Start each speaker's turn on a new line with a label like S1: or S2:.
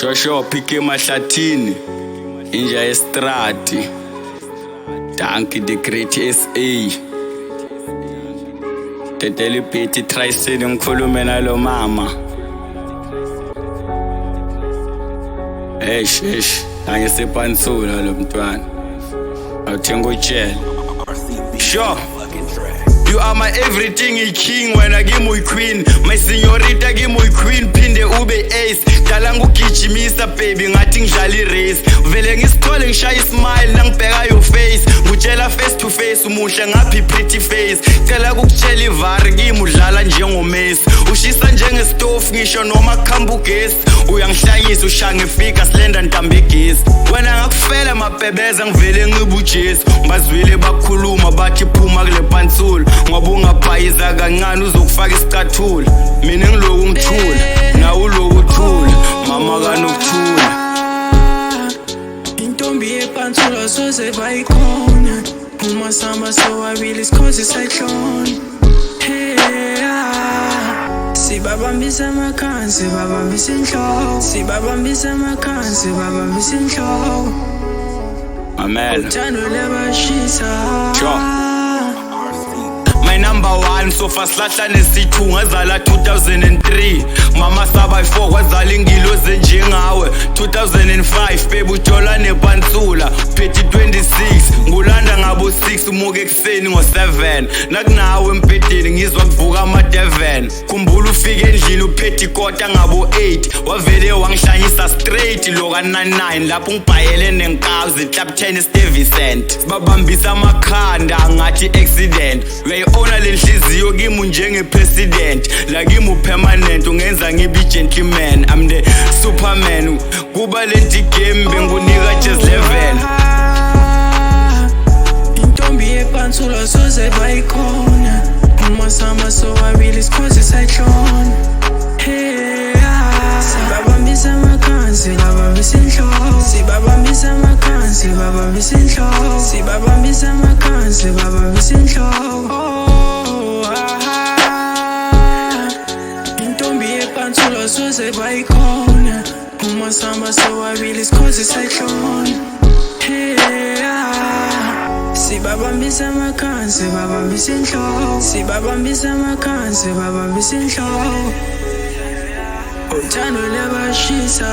S1: Shosho phike emahlathini inja estrati Danki the Great SA Tetele Peti Trisene ngikhulume nalo mama Eish angisepansula lo mntwana awuthenga utshela Sure You are my everything king wena kimi queen my señorita kimi queen phinde ube ace dala ngugijimisa baby ngathi ngidlala irace vele ngisithole ngishaya ismile nangibheka your face ngutshela face to face umuhle ngaphi pretty face cela ukutshela ivari kimi udlala njengomesi ushisa njengestove ngisho noma khamba ugesi uyangihlanyisa ushaya ngefika silenda ntambe gesi wena ngakufela mabhebeza ngivele ngibujesi bazwile bakhuluma bathi phuma kule pansula ngoba ungaphayiza kancane uzokufaka isicathulo mina ngiloku ngithula nawe uloku uthula mama kanokuthula
S2: intombi yepansula soze bayikhona uma samba sowabili sikhoze cyclone sibabambisa amakhansi babambisa inhloko sibabambisa amakhansi babambisa inhloko
S1: Amela
S2: uthando labashisa
S1: My number one so fast lahla nesithu ngazala 2003 mama saba 4 kwazala ingiloze njengawe 2005 baby ujola nepansula phethi 26 ngulanda ngabo 6 umuke ekseni ngo7 nakunawe empedeni ngizwa kuvuka ama7 khumbula ufike endlini uphethi ikota ngabo 8 wavele wangihlanyisa straight loka 99 lapho ngibhayele nenkazi club 10 Stevicent babambisa amakhanda ngathi accident ona lenhliziyo kimi njengepresident la kimi permanent ungenza ngibe gentleman I'm the superman kuba lenti game bengunika just level
S2: intombi yepansula soze bayikhona uma samba sowabili sikhoze cyclone sibabambisa amakhansi babambisa inhloko sibabambisa amakhansi babambisa inhloko sibabambisa amakhansi babambisa inhloko Pansula soze bayikhona uma samba sowabili sikhoze cyclone sibabambisa amakhansi babambisa inhloko sibabambisa amakhansi babambisa inhloko uthando labashisa